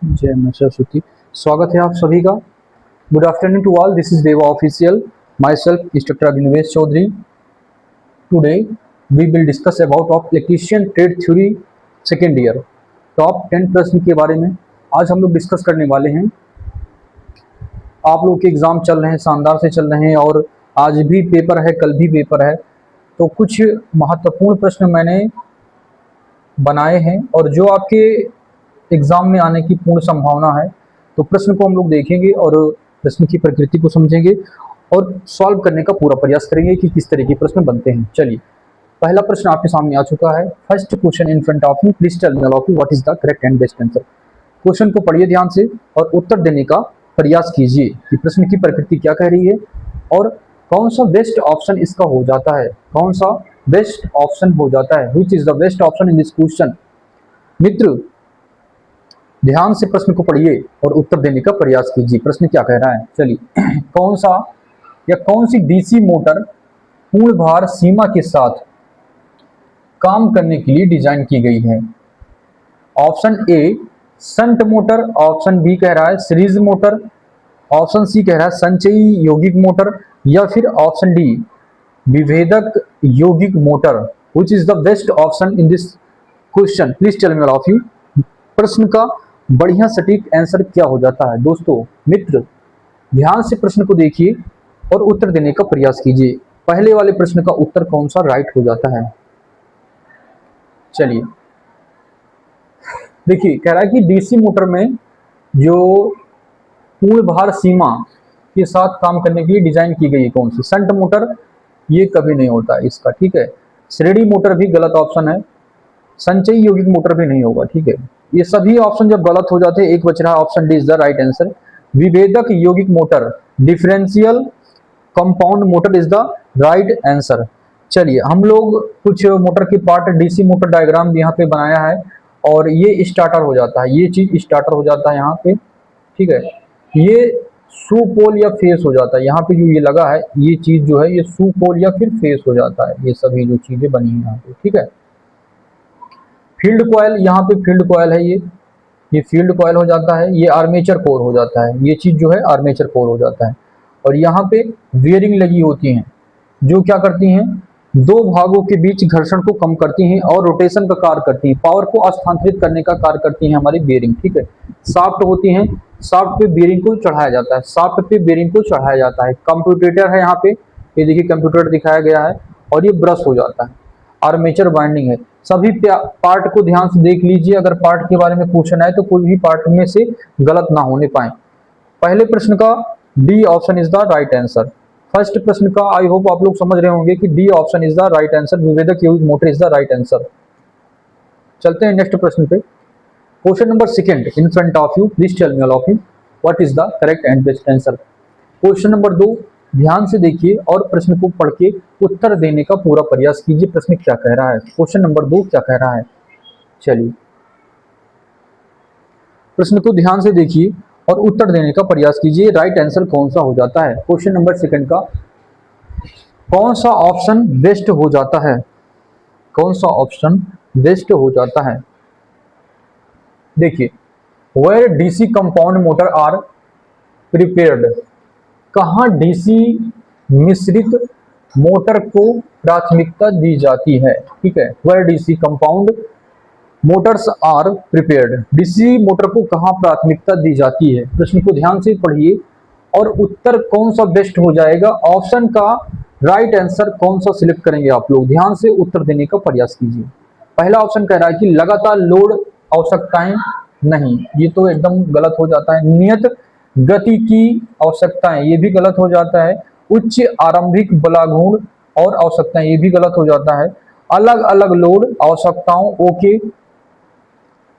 जय मां सरस्वती। स्वागत है आप सभी का। Good afternoon to all, this is Deva official, myself instructor Abhinivesh Chaudhary. Today we will discuss about of electrician trade theory second year top 10 प्रश्न के बारे में आज हम लोग डिस्कस करने वाले हैं। आप लोग के एग्जाम चल रहे हैं, शानदार से चल रहे हैं और आज भी पेपर है, कल भी पेपर है, तो कुछ महत्वपूर्ण प्रश्न मैंने बनाए हैं और जो आपके एग्जाम में आने की पूर्ण संभावना है। तो प्रश्न को हम लोग देखेंगे और प्रश्न की प्रकृति को समझेंगे और सॉल्व करने का पूरा प्रयास करेंगे कि किस तरह के प्रश्न बनते हैं। चलिए, पहला प्रश्न आपके सामने आ चुका है। First question in front of you, please tell me what is the correct and best answer. Question को पढ़िए ध्यान से और उत्तर देने का प्रयास कीजिए कि प्रश्न की प्रकृति क्या कह रही है और कौन सा बेस्ट ऑप्शन इसका हो जाता है, कौन सा बेस्ट ऑप्शन हो जाता है, which is the best option in this question. मित्र, ध्यान से प्रश्न को पढ़िए और उत्तर देने का प्रयास कीजिए। प्रश्न क्या कह रहा है, चलिए। कौन सा या कौन सी डीसी मोटर पूर्ण भार सीमा के साथ काम करने के लिए डिजाइन की गई है। Option A shunt motor, option B कह रहा है सीरीज मोटर, ऑप्शन सी कह रहा है संचयी यौगिक मोटर या फिर ऑप्शन डी विभेदक यौगिक motor. Which is the best option in this question, please tell me all of you. प्रश्न का बढ़िया सटीक आंसर क्या हो जाता है। दोस्तों मित्र, ध्यान से प्रश्न को देखिए और उत्तर देने का प्रयास कीजिए। पहले वाले प्रश्न का उत्तर कौन सा राइट हो जाता है। चलिए देखिए, कह रहा है कि डीसी मोटर में जो पूर्ण भार सीमा के साथ काम करने के लिए डिजाइन की गई है कौन सी, संट मोटर, ये कभी नहीं होता इसका, ठीक है। श्रेणी मोटर भी गलत ऑप्शन है, संचयी यौगिक मोटर भी नहीं होगा, ठीक है। ये सभी ऑप्शन जब गलत हो जाते हैं, एक बच रहा है, option D is the right answer. विभेदक यौगिक motor, differential compound motor is the right answer. चलिए, हम लोग कुछ मोटर के पार्ट डीसी मोटर डायग्राम यहाँ पे बनाया है और ये स्टार्टर हो जाता है, ये चीज स्टार्टर हो जाता है यहाँ पे, ठीक है। ये सू पोल या फेस हो जाता है, यहाँ पे जो ये लगा है ये चीज जो है ये सू पोल या फिर फेस हो जाता है, ये सभी जो चीजें बनी है यहाँ पे, ठीक है। फील्ड कॉयल, यहाँ पे फील्ड कॉयल है, ये फील्ड कॉयल हो जाता है। ये आर्मेचर कोर हो जाता है, ये चीज जो है आर्मेचर कोर हो जाता है। और यहाँ पे बियरिंग लगी होती हैं जो क्या करती हैं, दो भागों के बीच घर्षण को कम करती हैं और रोटेशन का कार्य करती हैं, पावर को स्थानांतरित करने का कार्य करती हैं हमारी बियरिंग, ठीक है। शाफ्ट होती हैं, शाफ्ट पे बियरिंग को चढ़ाया जाता है, शाफ्ट पे बियरिंग को चढ़ाया जाता है। कंप्यूटेटर है यहाँ पे, ये देखिए कंप्यूटर दिखाया गया है और ये ब्रश हो जाता है। आर्मेचर वाइंडिंग है। सभी पार्ट को ध्यान से देख लीजिए, अगर पार्ट के बारे में पूछना है तो कोई भी पार्ट में से गलत ना होने पाए। पहले प्रश्न का D option is the right answer. First प्रश्न का आई होप आप लोग समझ रहे होंगे कि D option is the right answer, विभेदक यौगिक motor is the right answer. चलते हैं नेक्स्ट प्रश्न पे। Question number second in front of you, please tell me all of you what is the correct and best answer. Question number 2, ध्यान से देखिए और प्रश्न को पढ़ के उत्तर देने का पूरा प्रयास कीजिए। प्रश्न क्या कह रहा है, क्वेश्चन नंबर 2 क्या कह रहा है। चलिए, प्रश्न को ध्यान से देखिए और उत्तर देने का प्रयास कीजिए। राइट आंसर कौन सा हो जाता है। क्वेश्चन नंबर सेकंड का कौन सा ऑप्शन बेस्ट हो जाता है, कौन सा ऑप्शन बेस्ट हो जाता है। देखिए, where DC compound motor are preferred, कहाँ डीसी मिश्रित मोटर को प्राथमिकता दी जाती है, ठीक है। Where DC compound motors are preferred, DC motor को कहाँ प्राथमिकता दी जाती है। प्रश्न को ध्यान से पढ़िए और उत्तर कौन सा बेस्ट हो जाएगा, ऑप्शन का राइट आंसर कौन सा सिलेक्ट करेंगे आप लोग। ध्यान से उत्तर देने का प्रयास कीजिए। पहला ऑप्शन कह रहा है कि लगातार लोड आवश्यकताएं नहीं, ये तो एकदम गलत हो जाता है। नियत गति की आवश्यकताएं, ये भी गलत हो जाता है। उच्च आरंभिक बलागुण और आवश्यकताएं, ये भी गलत हो जाता है। अलग अलग लोड आवश्यकताओं ओके,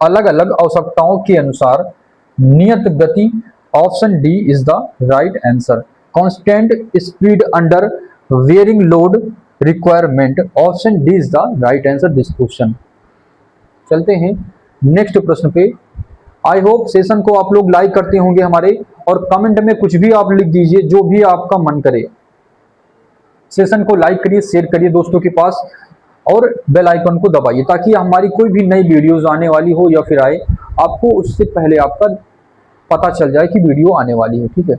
अलग अलग आवश्यकताओं के अनुसार नियत गति, option D is the right answer. Constant speed under wearing load requirement, option D is the right answer this question. चलते हैं नेक्स्ट प्रश्न पे। आई होप सेशन को आप लोग लाइक करते होंगे हमारे, और कमेंट में कुछ भी आप लिख दीजिए जो भी आपका मन करे। सेशन को लाइक करिए, शेयर करिए दोस्तों के पास और बेल आइकन को दबाइए ताकि हमारी कोई भी नई वीडियोस आने वाली हो या फिर आए आपको उससे पहले आपका पता चल जाए कि वीडियो आने वाली है, ठीक है।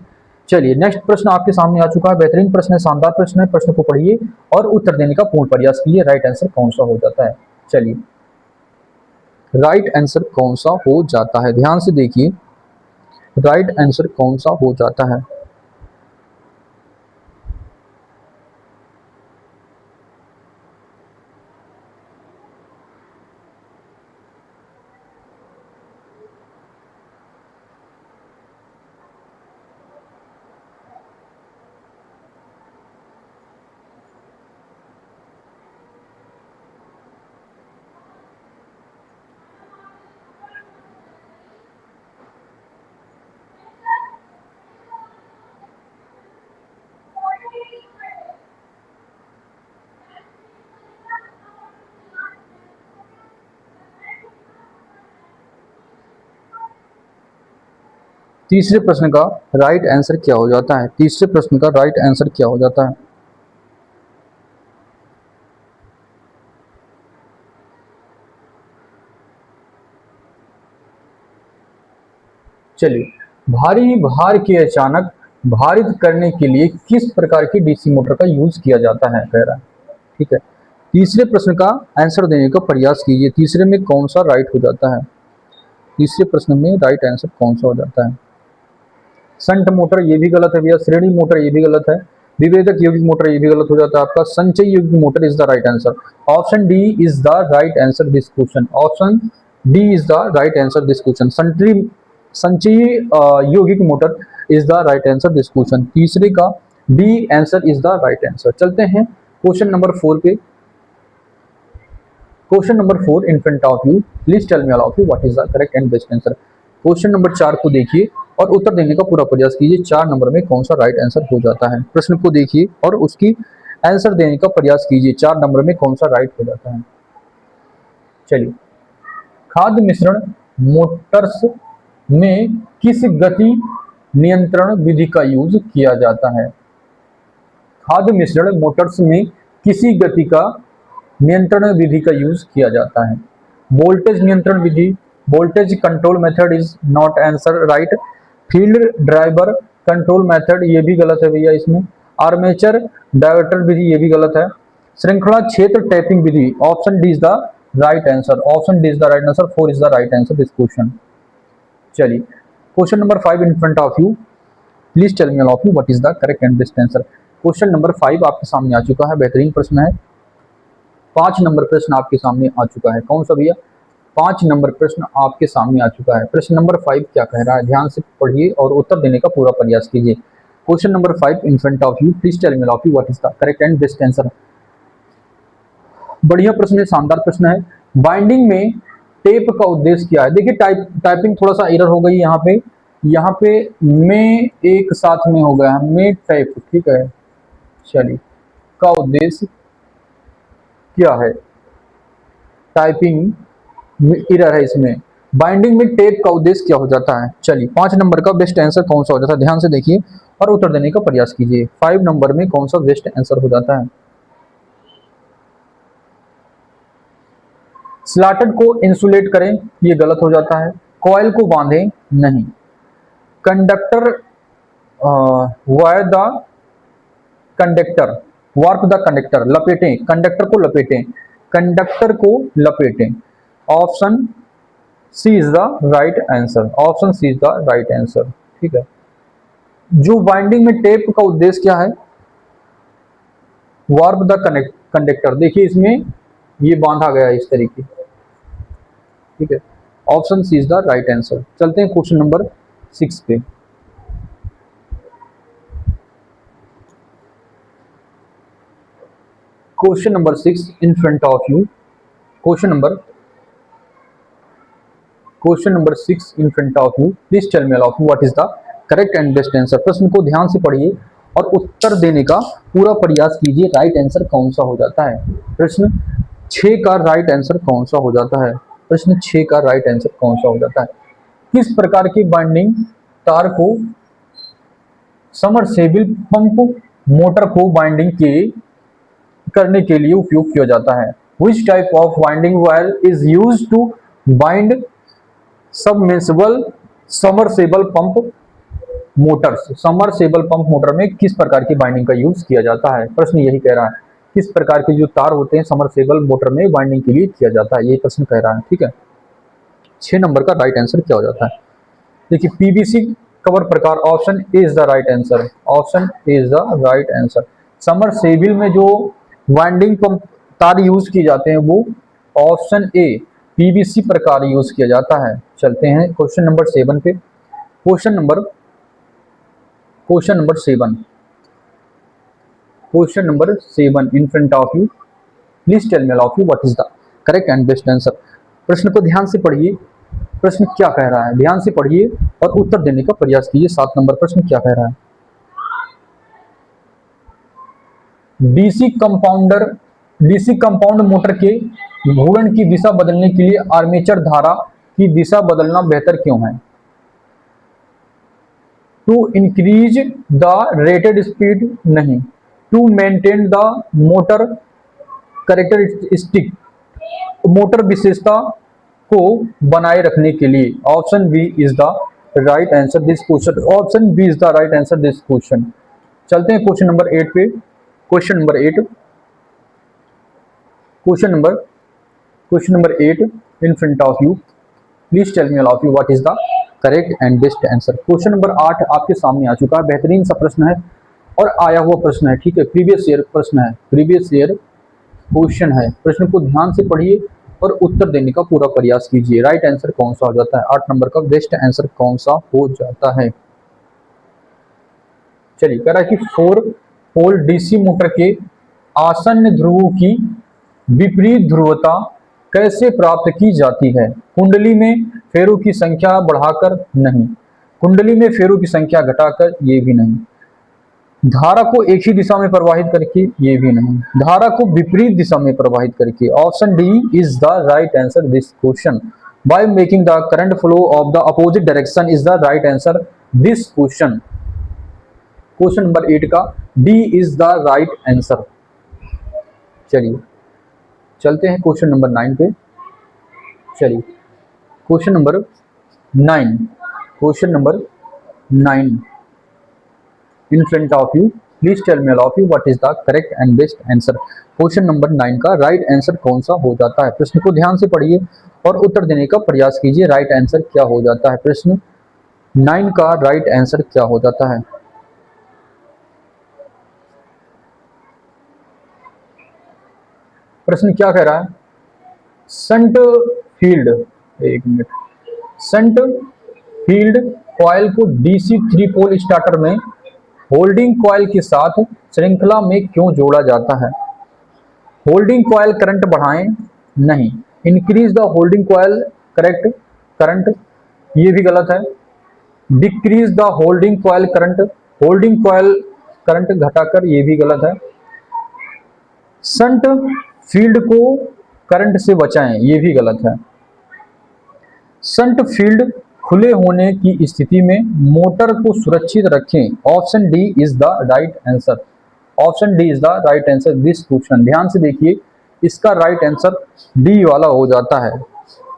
चलिए नेक्स्ट प्रश्न आपके सामने आ चुका है, बेहतरीन प्रश्न है, शानदार प्रश्न है। प्रश्न को पढ़िए और उत्तर देने का पूर्ण प्रयास कीजिए। राइट आंसर कौन सा हो जाता है? चलिए राइट आंसर कौन सा हो जाता है, ध्यान से देखिए, राइट आंसर कौन सा हो जाता है? तीसरे प्रश्न का राइट आंसर क्या हो जाता है? तीसरे प्रश्न का राइट आंसर क्या हो जाता है? चलिए, भारी भार के अचानक भारित करने के लिए किस प्रकार की डीसी मोटर का यूज किया जाता है, कह रहा है, ठीक है। तीसरे प्रश्न का आंसर देने का प्रयास कीजिए। तीसरे में कौन सा राइट हो जाता है? तीसरे प्रश्न में राइट आंसर कौन सा हो जाता है? संट मोटर ये भी गलत है भैया, श्रेणी मोटर ये भी गलत है, विभेदक यौगिक मोटर ये भी गलत हो जाता है आपका, संचयी यौगिक motor is the right answer. Option D is the right answer this question. Option D is the right answer this question. संचयी यौगिक motor is the right answer this question. तीसरे का D answer is the right answer. चलते हैं question number 4 पे। Question number 4 in front of you, please tell me all of you what is the correct and best answer. Question number 4 को देखिए और उत्तर देने का पूरा प्रयास कीजिए। 4 नंबर में कौन सा राइट आंसर हो जाता है? प्रश्न को देखिए और उसकी आंसर देने का प्रयास कीजिए। 4 नंबर में कौन सा राइट हो जाता है? चलिए, खाद्य मिश्रण मोटर्स में किस गति नियंत्रण विधि का यूज किया जाता है? खाद्य मिश्रण मोटर्स में किसी गति का नियंत्रण विधि का यूज किया जाता है? वोल्टेज नियंत्रण विधि, voltage control method is not answer right. Field driver control method ये भी गलत है भैया इसमें। आर्मेचर डायवर्टर विधि ये भी गलत है। श्रृंखला क्षेत्र टैपिंग विधि, option D is the right answer. Option D is the right answer. 4 is the right answer this question. चलिए, question number 5 in front of you, please tell me all of you what is the correct and best answer. Question number 5 आपके सामने आ चुका है, बेहतरीन प्रश्न है। 5 number प्रश्न आपके सामने आ चुका है। कौन सा भैया? 5 नंबर प्रश्न आपके सामने आ चुका है। प्रश्न नंबर 5 क्या कह रहा है, ध्यान से पढ़िए और उत्तर देने का पूरा प्रयास कीजिए। Question number 5 in front of you, please tell me all of you what is the correct and best answer. बढ़िया प्रश्न है, शानदार प्रश्न है। बाइंडिंग में टेप का उद्देश्य क्या है? देखिए टाइपिंग थोड़ा सा एरर हो गई यहाँ पे में एक साथ में हो गया है, में टेप, ठीक है। चलिए, का उद्देश्य क्या है? टाइपिंग एरर है इसमें। बाइंडिंग में टेप का उद्देश्य क्या हो जाता है? चलिए, 5 नंबर का बेस्ट आंसर कौन सा हो जाता है? ध्यान से देखिए और उत्तर देने का प्रयास कीजिए। 5 नंबर में कौन सा बेस्ट आंसर हो जाता है? स्लॉटेड को इंसुलेट करें, ये गलत हो जाता है। कॉइल को बांधें, नहीं। Conductor wire the conductor, warp the conductor, लपेटें, कंडक्टर को लपेटें, कंडक्टर को लपेटें। Option C is the right answer. Option C is the right answer, ठीक है। जो बाइंडिंग में टेप का उद्देश्य क्या है? वार्प द कंडक्टर, देखिए इसमें ये बांधा गया है इस तरीके, ठीक है। Option C is the right answer. चलते हैं क्वेश्चन नंबर 6 पे। Question number 6 in front of you, question number 6 in front of you, please tell me all of you what is the correct and best answer. प्रश्न को ध्यान से पढ़िए और उत्तर देने का पूरा प्रयास कीजिए। राइट आंसर कौन सा हो जाता है? प्रश्न 6 का राइट आंसर कौन सा हो जाता है? प्रश्न 6 का राइट आंसर कौन सा हो जाता है? किस प्रकार की बाइंडिंग तार को समरसेबल पंप मोटर को बाइंडिंग करने के लिए उपयोग किया जाता है? Which type of winding wire is used to bind submersible submersible pump Motors, submersible pump motor में किस प्रकार की बाइंडिंग का यूज किया जाता है? प्रश्न यही कह रहा है, किस प्रकार के जो तार होते हैं समरसेबल मोटर में बाइंडिंग के लिए किया जाता है, ये प्रश्न कह रहा है। ठीक है, 6 नंबर का राइट आंसर क्या हो जाता है? देखिए पीवीसी कवर प्रकार, option A is the right answer, option A is the right answer. Submersible में जो वाइंडिंग पंप तार यूज किए जाते हैं वो ऑप्शन ए पीवीसी प्रकार यूज किया जाता है। चलते हैं क्वेश्चन नंबर 7 पे। Question number 7, question number 7 in front of you, please tell me all of you what is the correct and best answer. प्रश्न को ध्यान से पढ़िए, प्रश्न क्या कह रहा है ध्यान से पढ़िए और उत्तर देने का प्रयास कीजिए। 7 नंबर प्रश्न क्या कह रहा है? डीसी कंपाउंड मोटर के घूर्णन की दिशा बदलने के लिए आर्मेचर धारा की दिशा बदलना बेहतर क्यों है? To increase the rated speed नहीं, to maintain the motor characteristic, motor विशेषता को बनाए रखने के लिए। Option B is the right answer this question, option B is the right answer this question. चलते हैं क्वेश्चन नंबर 8 पे। Question number 8, question number 8 in front of you, please tell me all of you what is the correct and best answer. Question number 8 आपके सामने आ चुका है, बेहतरीन सा प्रश्न है और आया हुआ प्रश्न है। ठीक है, प्रीवियस ईयर प्रश्न है, प्रीवियस ईयर क्वेश्चन है। प्रश्न को ध्यान से पढ़िए और उत्तर देने का पूरा प्रयास कीजिए। राइट आंसर कौन सा हो जाता है? 8 नंबर का बेस्ट आंसर कौन सा हो जाता है? चलिए, कह रहा है कि 4 पोल डीसी मोटर के आसन्न ध्रुवों की विपरीत ध्रुवता कैसे प्राप्त की जाती है? कुंडली में फेरों की संख्या बढ़ाकर नहीं, कुंडली में फेरों की संख्या घटाकर ये भी नहीं, धारा को एक ही दिशा में प्रवाहित करके ये भी नहीं, धारा को विपरीत दिशा में प्रवाहित करके। Option D is the right answer this question. By making the current flow of the opposite direction is the right answer this question. Question number 8 का D is the right answer. चलिए चलते हैं क्वेश्चन नंबर 9 पे। चलिए question number 9, question number 9 in front of you, please tell me all of you what is the correct and best answer. Question number 9 का right answer कौन सा हो जाता है? प्रश्न को ध्यान से पढ़िए और उत्तर देने का प्रयास कीजिए। राइट आंसर क्या हो जाता है? प्रश्न 9 का राइट आंसर क्या हो जाता है? प्रश्न क्या कह रहा है? संट फील्ड, एक मिनट, संट फील्ड कॉइल को डीसी 3 पोल स्टार्टर में होल्डिंग कॉइल के साथ श्रृंखला में क्यों जोड़ा जाता है? होल्डिंग कॉइल करंट बढ़ाएं नहीं, increase the holding coil correct current ये भी गलत है, decrease the holding coil current, holding coil current घटाकर ये भी गलत है, संट फील्ड को करंट से बचाएं ये भी गलत है, संट फील्ड खुले होने की स्थिति में मोटर को सुरक्षित रखें। Option D is the right answer, option D is the right answer this question. ध्यान से देखिए, इसका राइट आंसर डी वाला हो जाता है।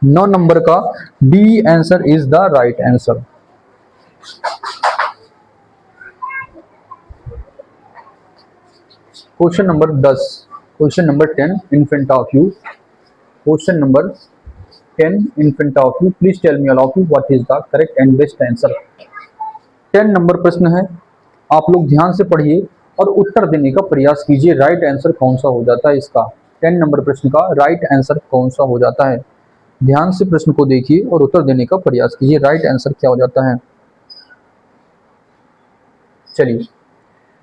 9 नंबर का D answer is the right answer. Question number 10, question number 10 in front of you, question number 10 in front of you, please tell me all of you what is the correct and best answer। 10 number प्रश्न है, आप लोग ध्यान से पढ़िए और उत्तर देने का प्रयास कीजिए। राइट आंसर कौन सा हो जाता है इसका? 10 नंबर प्रश्न का राइट आंसर कौन सा हो जाता है? ध्यान से प्रश्न को देखिए और उत्तर देने का प्रयास कीजिए। राइट आंसर क्या हो जाता है? चलिए,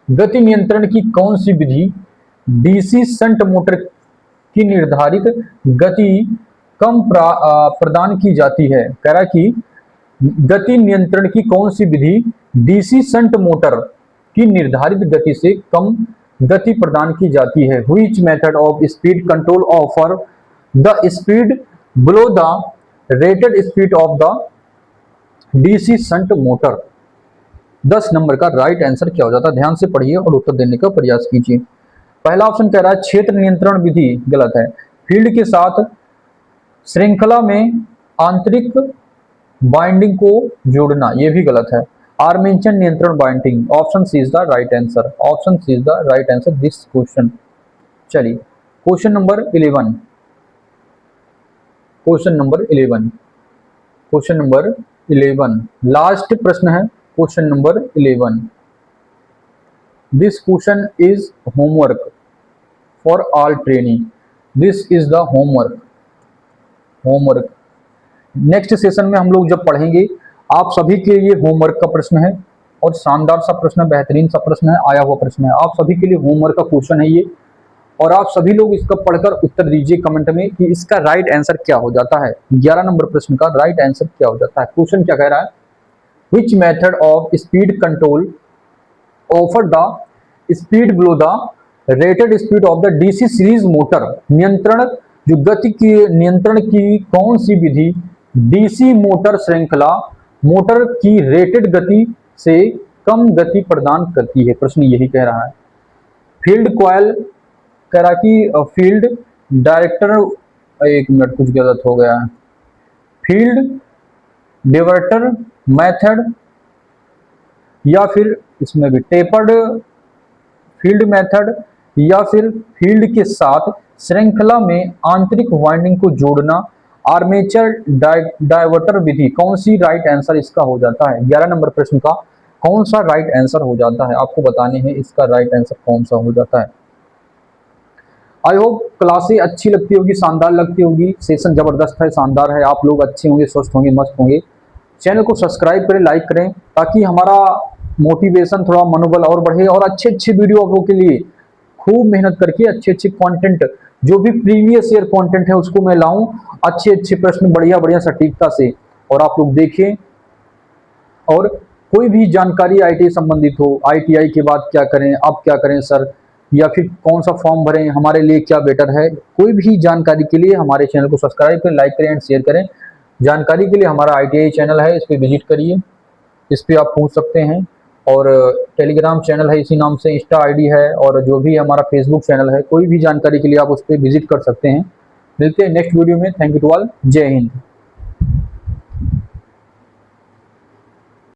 गति नियंत्रण की कौन सी विधि डीसी शंट मोटर की निर्धारित गति कम प्रदान की जाती है? कह रहा कि गति नियंत्रण की कौन सी विधि डीसी शंट मोटर की निर्धारित गति से कम गति प्रदान की जाती है? Which method of speed control offer the speed below the rated speed of the DC shunt motor. 10 number का राइट आंसर क्या हो जाता है? ध्यान से पढ़िए और उत्तर देने का प्रयास कीजिए। पहला ऑप्शन कह रहा है क्षेत्र नियंत्रण विधि, गलत है। फील्ड के साथ श्रृंखला में आंतरिक बाइंडिंग को जोड़ना, ये भी गलत है। आर्मेचर नियंत्रण binding, option C is the right answer, option C is the right answer this question. चलिए question number 11, question number 11, question number 11 last प्रश्न है, question number 11। This question is homework for all training, this is the homework, homework. Next session में हम लोग जब पढ़ेंगे, आप सभी के लिए होमवर्क का प्रश्न है और शानदार सा प्रश्न है, बेहतरीन सा प्रश्न है, आया हुआ प्रश्न है। आप सभी के लिए होमवर्क का क्वेश्चन है ये, और आप सभी लोग इसका पढ़कर उत्तर दीजिए कमेंट में कि इसका राइट आंसर क्या हो जाता है। 11 नंबर प्रश्न का राइट आंसर क्या हो जाता है। क्वेश्चन क्या कह रहा है, which method of speed control offer the speed below the rated speed of the DC series motor, नियंत्रण जो गति की नियंत्रण की कौन सी विधि डीसी मोटर श्रृंखला मोटर की रेटेड गति से कम गति प्रदान करती है। प्रश्न यही कह रहा है। फील्ड कॉयल कह रहा कि फील्ड डायरेक्टर, एक मिनट कुछ गलत हो गया है, फील्ड डिवर्टर मेथड, या फिर इसमें भी टेपर्ड फील्ड मेथड, या फिर फील्ड के साथ श्रृंखला में आंतरिक वाइंडिंग को जोड़ना, आर्मेचर डायवर्टर विधि, कौन सी राइट आंसर इसका हो जाता है। 11 नंबर प्रश्न का कौन सा राइट आंसर हो जाता है, आपको बताने हैं इसका राइट आंसर कौन सा हो जाता है। आई होप क्लासें अच्छी लगती होगी, शानदार लगती होगी, सेशन जबरदस्त है, शानदार है, आप लोग अच्छे होंगे, स्वस्थ होंगे, मस्त होंगे। चैनल को सब्सक्राइब करें, लाइक करें, ताकि हमारा मोटिवेशन थोड़ा मनोबल और बढ़े, और अच्छे अच्छे वीडियो आप लोगों के लिए खूब मेहनत करके अच्छे अच्छे कंटेंट, जो भी प्रीवियस ईयर कंटेंट है उसको मैं लाऊं, अच्छे अच्छे प्रश्न बढ़िया बढ़िया सटीकता से, और आप लोग देखें। और कोई भी जानकारी आईटीआई संबंधित हो, आईटीआई के बाद क्या करें, अब क्या करें सर, या फिर कौन सा फॉर्म भरें, हमारे लिए क्या बेटर है, कोई भी जानकारी के लिए हमारे चैनल को सब्सक्राइब करें, लाइक करें एंड शेयर करें। जानकारी के लिए हमारा आईटीआई चैनल है, इस पर विजिट करिए, इस पर आप पूछ सकते हैं। और टेलीग्राम चैनल है इसी नाम से, इंस्टा आईडी है, और जो भी हमारा फेसबुक चैनल है, कोई भी जानकारी के लिए आप उस पर विजिट कर सकते हैं। मिलते हैं नेक्स्ट वीडियो में। थैंक यू टू ऑल, जय हिंद।